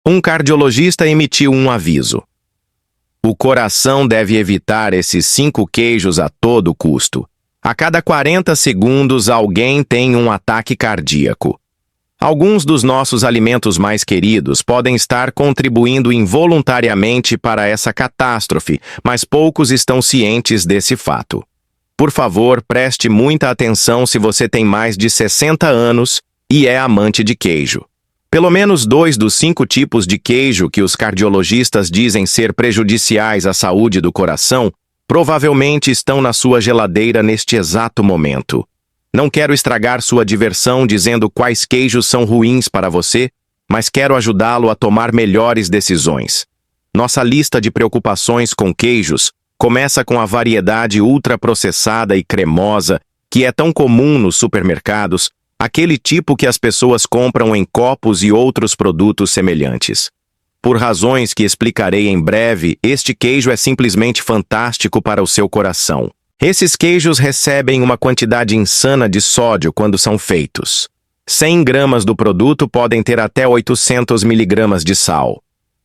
Um cardiologista emitiu um aviso. O coração deve evitar esses 5 queijos a todo custo. A cada 40 segundos, alguém tem um ataque cardíaco. Alguns dos nossos alimentos mais queridos podem estar contribuindo involuntariamente para essa catástrofe, mas poucos estão cientes desse fato. Por favor, preste muita atenção se você tem mais de 60 anos e é amante de queijo. Pelo menos 2 dos 5 tipos de queijo que os cardiologistas dizem ser prejudiciais à saúde do coração provavelmente estão na sua geladeira neste exato momento. Não quero estragar sua diversão dizendo quais queijos são ruins para você, mas quero ajudá-lo a tomar melhores decisões. Nossa lista de preocupações com queijos começa com a variedade ultraprocessada e cremosa que é tão comum nos supermercados, aquele tipo que as pessoas compram em copos e outros produtos semelhantes. Por razões que explicarei em breve, este queijo é simplesmente fantástico para o seu coração. Esses queijos recebem uma quantidade insana de sódio quando são feitos. 100 gramas do produto podem ter até 800 miligramas de sal.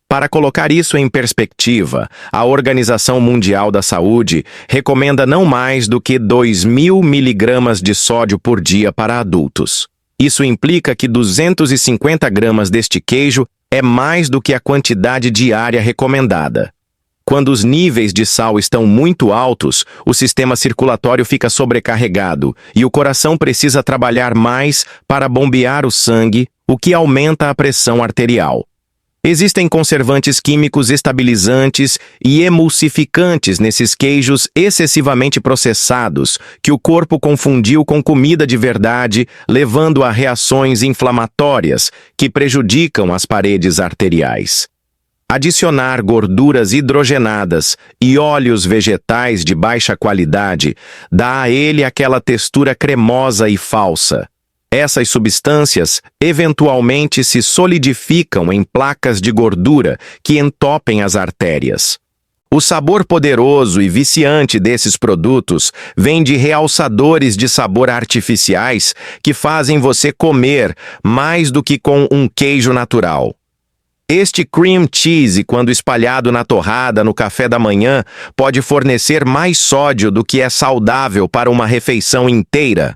Para colocar isso em perspectiva, a Organização Mundial da Saúde recomenda não mais do que 2.000 miligramas de sódio por dia para adultos. Isso implica que 250 gramas deste queijo é mais do que a quantidade diária recomendada. Quando os níveis de sal estão muito altos, o sistema circulatório fica sobrecarregado e o coração precisa trabalhar mais para bombear o sangue, o que aumenta a pressão arterial. Existem conservantes químicos estabilizantes e emulsificantes nesses queijos excessivamente processados que o corpo confundiu com comida de verdade, levando a reações inflamatórias que prejudicam as paredes arteriais. Adicionar gorduras hidrogenadas e óleos vegetais de baixa qualidade dá a ele aquela textura cremosa e falsa. Essas substâncias eventualmente se solidificam em placas de gordura que entopem as artérias. O sabor poderoso e viciante desses produtos vem de realçadores de sabor artificiais que fazem você comer mais do que com um queijo natural. Este cream cheese, quando espalhado na torrada no café da manhã, pode fornecer mais sódio do que é saudável para uma refeição inteira.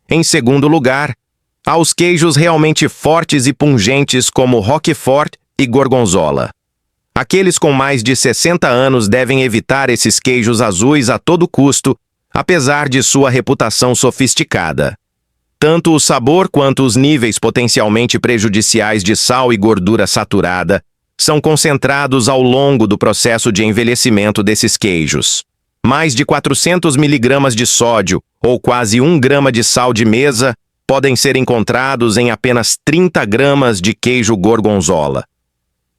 Em segundo lugar, há os queijos realmente fortes e pungentes como Roquefort e Gorgonzola. Aqueles com mais de 60 anos devem evitar esses queijos azuis a todo custo, apesar de sua reputação sofisticada. Tanto o sabor quanto os níveis potencialmente prejudiciais de sal e gordura saturada são concentrados ao longo do processo de envelhecimento desses queijos. Mais de 400 miligramas de sódio, ou quase 1 grama de sal de mesa, podem ser encontrados em apenas 30 gramas de queijo gorgonzola.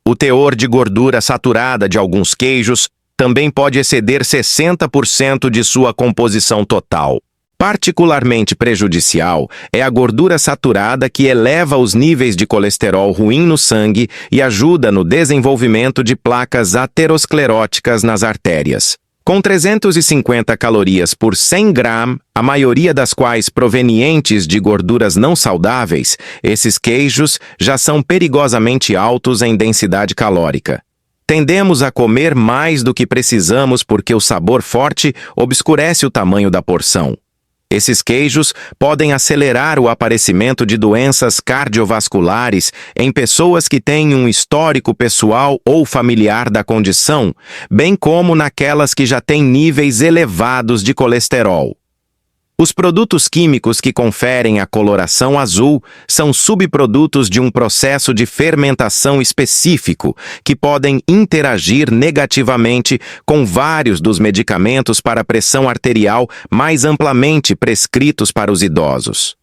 O teor de gordura saturada de alguns queijos também pode exceder 60% de sua composição total. Particularmente prejudicial é a gordura saturada que eleva os níveis de colesterol ruim no sangue e ajuda no desenvolvimento de placas ateroscleróticas nas artérias. Com 350 calorias por 100 gramas, a maioria das quais provenientes de gorduras não saudáveis, esses queijos já são perigosamente altos em densidade calórica. Tendemos a comer mais do que precisamos porque o sabor forte obscurece o tamanho da porção. Esses queijos podem acelerar o aparecimento de doenças cardiovasculares em pessoas que têm um histórico pessoal ou familiar da condição, bem como naquelas que já têm níveis elevados de colesterol. Os produtos químicos que conferem a coloração azul são subprodutos de um processo de fermentação específico que podem interagir negativamente com vários dos medicamentos para a pressão arterial mais amplamente prescritos para os idosos.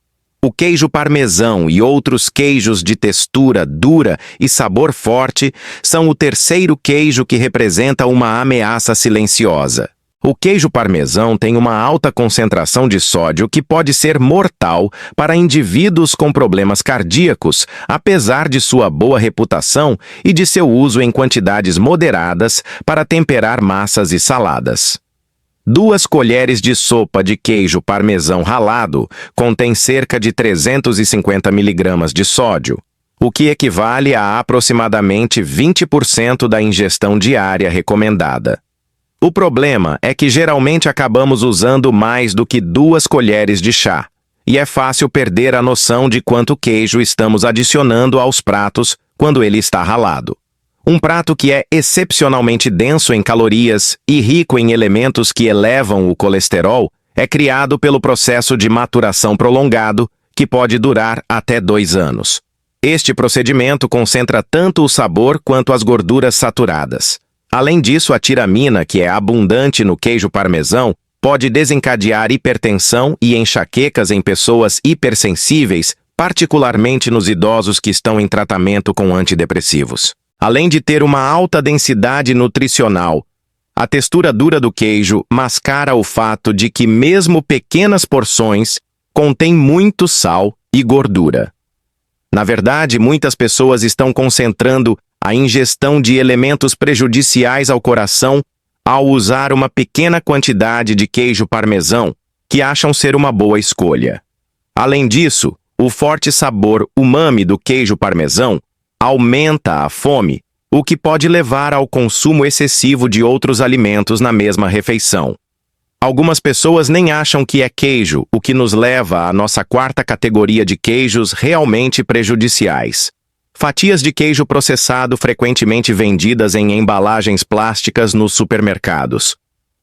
O queijo parmesão e outros queijos de textura dura e sabor forte são o terceiro queijo que representa uma ameaça silenciosa. O queijo parmesão tem uma alta concentração de sódio que pode ser mortal para indivíduos com problemas cardíacos, apesar de sua boa reputação e de seu uso em quantidades moderadas para temperar massas e saladas. 2 colheres de sopa de queijo parmesão ralado contém cerca de 350 miligramas de sódio. o que equivale a aproximadamente 20% da ingestão diária recomendada. O problema é que geralmente acabamos usando mais do que 2 colheres de chá, e é fácil perder a noção de quanto queijo estamos adicionando aos pratos quando ele está ralado. Um prato que é excepcionalmente denso em calorias e rico em elementos que elevam o colesterol é criado pelo processo de maturação prolongado, que pode durar até 2 anos. Este procedimento concentra tanto o sabor quanto as gorduras saturadas. Além disso, a tiramina, que é abundante no queijo parmesão, pode desencadear hipertensão e enxaquecas em pessoas hipersensíveis, particularmente nos idosos que estão em tratamento com antidepressivos. Além de ter uma alta densidade nutricional, a textura dura do queijo mascara o fato de que mesmo pequenas porções contêm muito sal e gordura. Na verdade, muitas pessoas estão concentrando a ingestão de elementos prejudiciais ao coração ao usar uma pequena quantidade de queijo parmesão, que acham ser uma boa escolha. Além disso, o forte sabor umami do queijo parmesão aumenta a fome, o que pode levar ao consumo excessivo de outros alimentos na mesma refeição. Algumas pessoas nem acham que é queijo, o que nos leva à nossa 4ª categoria de queijos realmente prejudiciais. Fatias de queijo processado frequentemente vendidas em embalagens plásticas nos supermercados.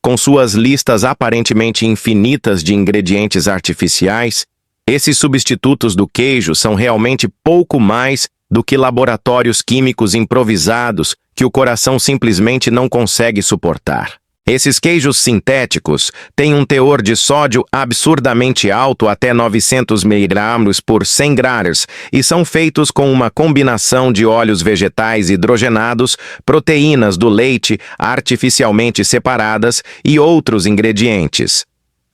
Com suas listas aparentemente infinitas de ingredientes artificiais, esses substitutos do queijo são realmente pouco mais do que laboratórios químicos improvisados que o coração simplesmente não consegue suportar. Esses queijos sintéticos têm um teor de sódio absurdamente alto, até 900 mg por 100 gramas, e são feitos com uma combinação de óleos vegetais hidrogenados, proteínas do leite artificialmente separadas e outros ingredientes.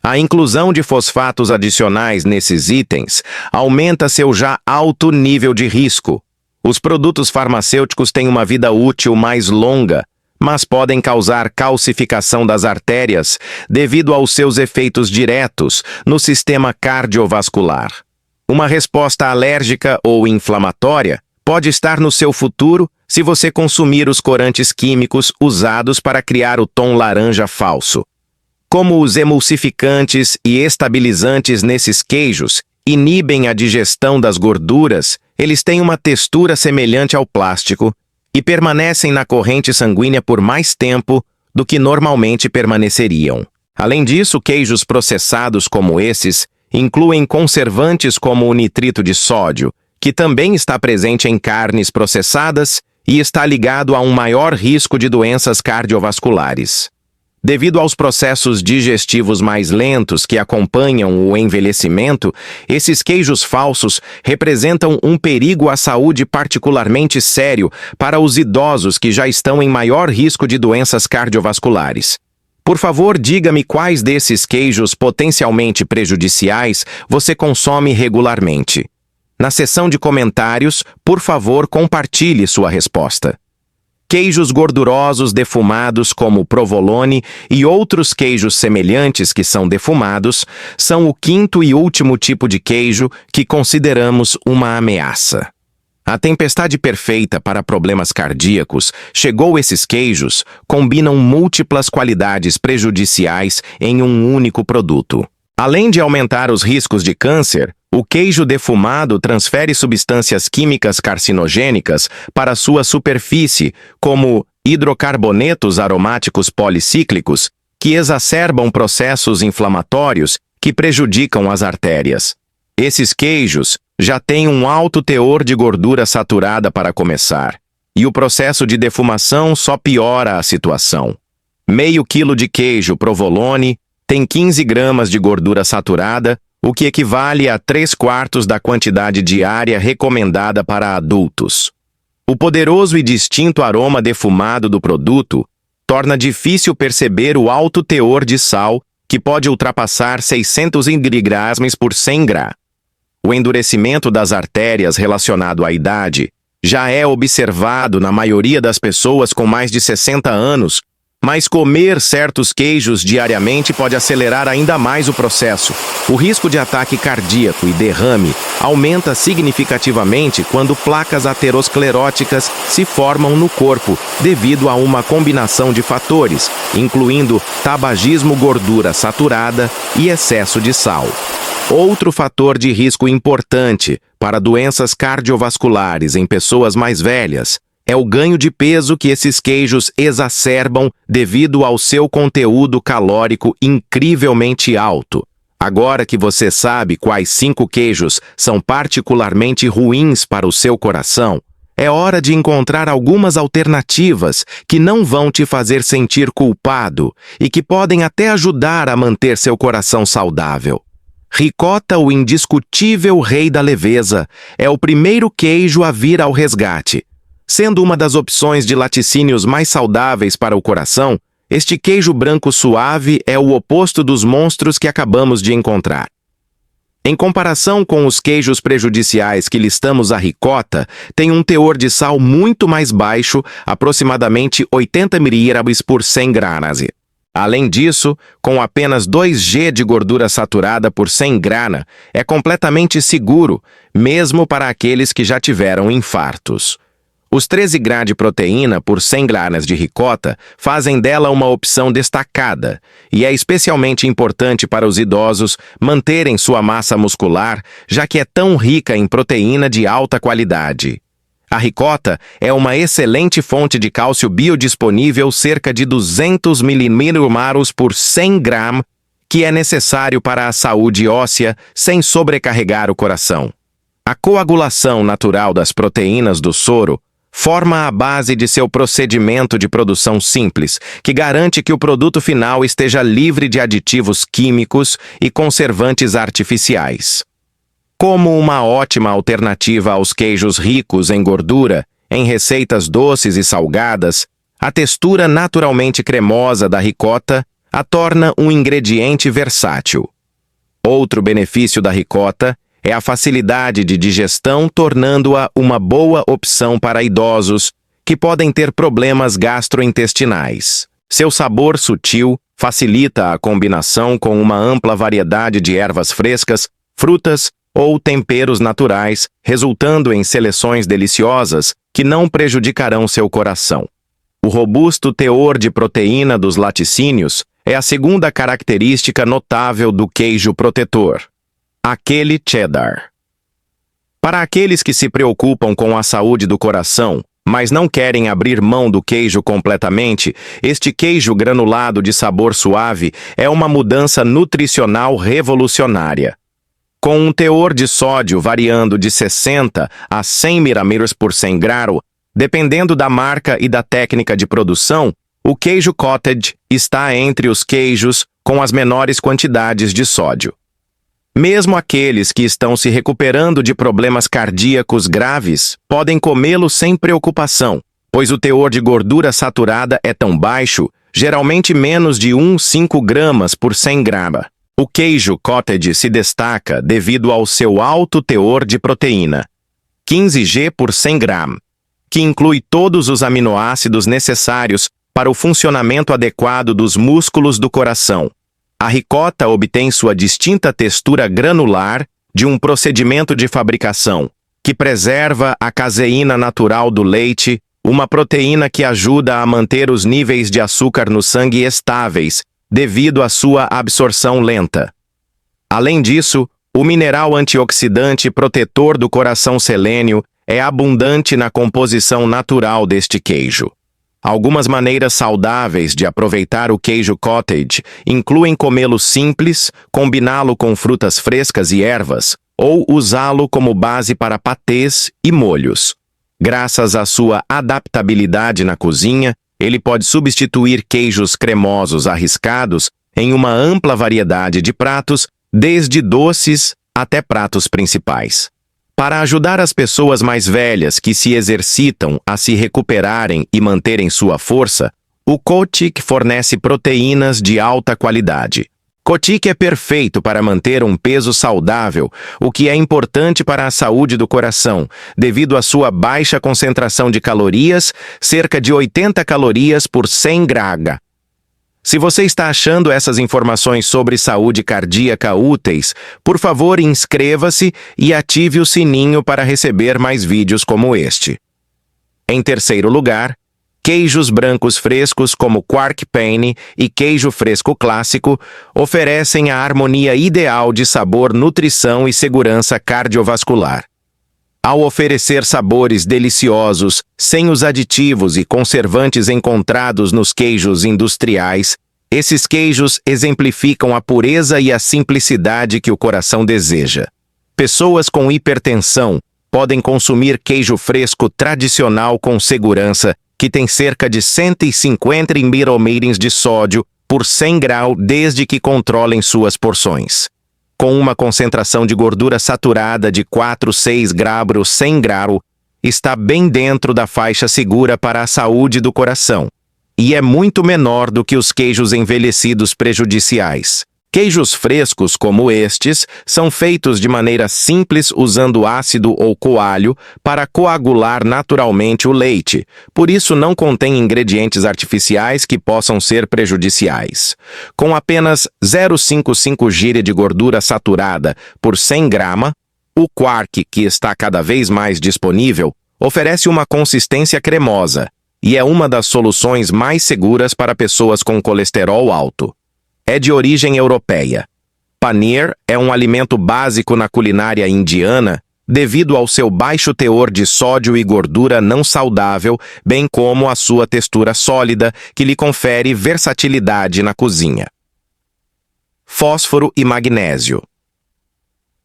A inclusão de fosfatos adicionais nesses itens aumenta seu já alto nível de risco. Os produtos farmacêuticos têm uma vida útil mais longa, mas podem causar calcificação das artérias devido aos seus efeitos diretos no sistema cardiovascular. Uma resposta alérgica ou inflamatória pode estar no seu futuro se você consumir os corantes químicos usados para criar o tom laranja falso. Como os emulsificantes e estabilizantes nesses queijos inibem a digestão das gorduras, eles têm uma textura semelhante ao plástico e permanecem na corrente sanguínea por mais tempo do que normalmente permaneceriam. Além disso, queijos processados como esses incluem conservantes como o nitrito de sódio, que também está presente em carnes processadas e está ligado a um maior risco de doenças cardiovasculares. Devido aos processos digestivos mais lentos que acompanham o envelhecimento, esses queijos falsos representam um perigo à saúde particularmente sério para os idosos que já estão em maior risco de doenças cardiovasculares. Por favor, diga-me quais desses queijos potencialmente prejudiciais você consome regularmente. Na seção de comentários, por favor, compartilhe sua resposta. Queijos gordurosos defumados como provolone e outros queijos semelhantes que são defumados são o 5º e último tipo de queijo que consideramos uma ameaça. A tempestade perfeita para problemas cardíacos chegou. Esses queijos combinam múltiplas qualidades prejudiciais em um único produto. Além de aumentar os riscos de câncer, o queijo defumado transfere substâncias químicas carcinogênicas para sua superfície, como hidrocarbonetos aromáticos policíclicos, que exacerbam processos inflamatórios que prejudicam as artérias. Esses queijos já têm um alto teor de gordura saturada para começar, e o processo de defumação só piora a situação. Meio quilo de queijo provolone tem 15 gramas de gordura saturada, o que equivale a 3/4 da quantidade diária recomendada para adultos. O poderoso e distinto aroma defumado do produto torna difícil perceber o alto teor de sal, que pode ultrapassar 600 mg por 100 gramas. O endurecimento das artérias relacionado à idade já é observado na maioria das pessoas com mais de 60 anos, Mas comer certos queijos diariamente pode acelerar ainda mais o processo. O risco de ataque cardíaco e derrame aumenta significativamente quando placas ateroscleróticas se formam no corpo, devido a uma combinação de fatores, incluindo tabagismo, gordura saturada e excesso de sal. Outro fator de risco importante para doenças cardiovasculares em pessoas mais velhas é o ganho de peso que esses queijos exacerbam devido ao seu conteúdo calórico incrivelmente alto. Agora que você sabe quais 5 queijos são particularmente ruins para o seu coração, é hora de encontrar algumas alternativas que não vão te fazer sentir culpado e que podem até ajudar a manter seu coração saudável. Ricota, o indiscutível rei da leveza, é o primeiro queijo a vir ao resgate. Sendo uma das opções de laticínios mais saudáveis para o coração, este queijo branco suave é o oposto dos monstros que acabamos de encontrar. Em comparação com os queijos prejudiciais que listamos, a ricota tem um teor de sal muito mais baixo, aproximadamente 80 mg por 100 gramas. Além disso, com apenas 2 g de gordura saturada por 100 gramas, é completamente seguro, mesmo para aqueles que já tiveram infartos. Os 13 gramas de proteína por 100 gramas de ricota fazem dela uma opção destacada, e é especialmente importante para os idosos manterem sua massa muscular, já que é tão rica em proteína de alta qualidade. A ricota é uma excelente fonte de cálcio biodisponível, cerca de 200 mg por 100 gramas, que é necessário para a saúde óssea sem sobrecarregar o coração. A coagulação natural das proteínas do soro forma a base de seu procedimento de produção simples, que garante que o produto final esteja livre de aditivos químicos e conservantes artificiais. Como uma ótima alternativa aos queijos ricos em gordura, em receitas doces e salgadas, a textura naturalmente cremosa da ricota a torna um ingrediente versátil. Outro benefício da ricota é a facilidade de digestão, tornando-a uma boa opção para idosos que podem ter problemas gastrointestinais. Seu sabor sutil facilita a combinação com uma ampla variedade de ervas frescas, frutas ou temperos naturais, resultando em seleções deliciosas que não prejudicarão seu coração. O robusto teor de proteína dos laticínios é a segunda característica notável do queijo protetor. Aquele cheddar. Para aqueles que se preocupam com a saúde do coração, mas não querem abrir mão do queijo completamente, este queijo granulado de sabor suave é uma mudança nutricional revolucionária. Com um teor de sódio variando de 60 a 100 mg por 100 gramas, dependendo da marca e da técnica de produção, o queijo cottage está entre os queijos com as menores quantidades de sódio. Mesmo aqueles que estão se recuperando de problemas cardíacos graves podem comê-lo sem preocupação, pois o teor de gordura saturada é tão baixo, geralmente menos de 1,5 gramas por 100 gramas. O queijo cottage se destaca devido ao seu alto teor de proteína, 15 g por 100 gramas, que inclui todos os aminoácidos necessários para o funcionamento adequado dos músculos do coração. A ricota obtém sua distinta textura granular de um procedimento de fabricação, que preserva a caseína natural do leite, uma proteína que ajuda a manter os níveis de açúcar no sangue estáveis, devido à sua absorção lenta. Além disso, o mineral antioxidante protetor do coração selênio é abundante na composição natural deste queijo. Algumas maneiras saudáveis de aproveitar o queijo cottage incluem comê-lo simples, combiná-lo com frutas frescas e ervas, ou usá-lo como base para patês e molhos. Graças à sua adaptabilidade na cozinha, ele pode substituir queijos cremosos arriscados em uma ampla variedade de pratos, desde doces até pratos principais. Para ajudar as pessoas mais velhas que se exercitam a se recuperarem e manterem sua força, o Kotick fornece proteínas de alta qualidade. Kotick é perfeito para manter um peso saudável, o que é importante para a saúde do coração, devido à sua baixa concentração de calorias, cerca de 80 calorias por 100 gramas. Se você está achando essas informações sobre saúde cardíaca úteis, por favor, inscreva-se e ative o sininho para receber mais vídeos como este. Em terceiro lugar, queijos brancos frescos como Quark Penny e queijo fresco clássico oferecem a harmonia ideal de sabor, nutrição e segurança cardiovascular. Ao oferecer sabores deliciosos, sem os aditivos e conservantes encontrados nos queijos industriais, esses queijos exemplificam a pureza e a simplicidade que o coração deseja. Pessoas com hipertensão podem consumir queijo fresco tradicional com segurança, que tem cerca de 150 mg de sódio por 100 graus, desde que controlem suas porções. Com uma concentração de gordura saturada de 4-6 graus por 100 graus, está bem dentro da faixa segura para a saúde do coração, e é muito menor do que os queijos envelhecidos prejudiciais. Queijos frescos como estes são feitos de maneira simples usando ácido ou coalho para coagular naturalmente o leite, por isso não contém ingredientes artificiais que possam ser prejudiciais. Com apenas 0,55 g de gordura saturada por 100 gramas, o Quark, que está cada vez mais disponível, oferece uma consistência cremosa e é uma das soluções mais seguras para pessoas com colesterol alto. É de origem europeia. Paneer é um alimento básico na culinária indiana devido ao seu baixo teor de sódio e gordura não saudável, bem como a sua textura sólida, que lhe confere versatilidade na cozinha. Fósforo e magnésio.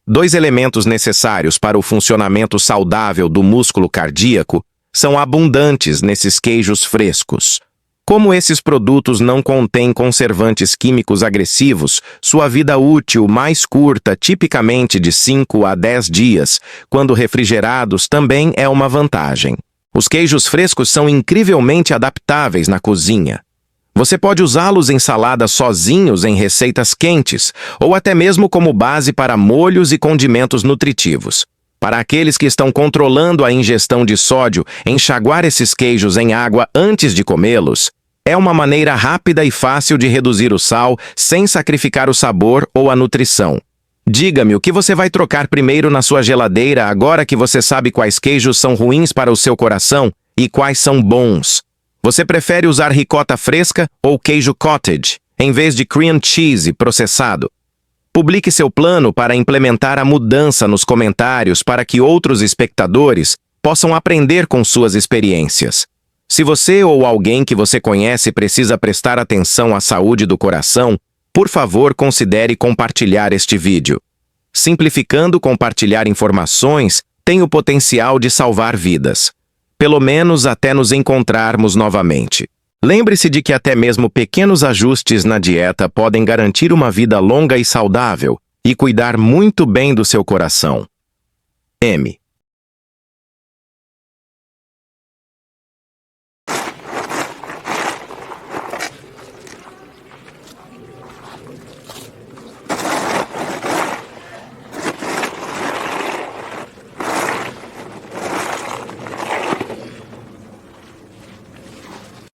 Dois elementos necessários para o funcionamento saudável do músculo cardíaco são abundantes nesses queijos frescos. Como esses produtos não contêm conservantes químicos agressivos, sua vida útil mais curta, tipicamente de 5 a 10 dias, quando refrigerados, também é uma vantagem. Os queijos frescos são incrivelmente adaptáveis na cozinha. Você pode usá-los em saladas sozinhos em receitas quentes, ou até mesmo como base para molhos e condimentos nutritivos. Para aqueles que estão controlando a ingestão de sódio, enxaguar esses queijos em água antes de comê-los é uma maneira rápida e fácil de reduzir o sal sem sacrificar o sabor ou a nutrição. Diga-me o que você vai trocar primeiro na sua geladeira agora que você sabe quais queijos são ruins para o seu coração e quais são bons. Você prefere usar ricota fresca ou queijo cottage, em vez de cream cheese processado? Publique seu plano para implementar a mudança nos comentários para que outros espectadores possam aprender com suas experiências. Se você ou alguém que você conhece precisa prestar atenção à saúde do coração, por favor, considere compartilhar este vídeo. Simplificando compartilhar informações tem o potencial de salvar vidas. Pelo menos até nos encontrarmos novamente. Lembre-se de que até mesmo pequenos ajustes na dieta podem garantir uma vida longa e saudável e cuidar muito bem do seu coração. M.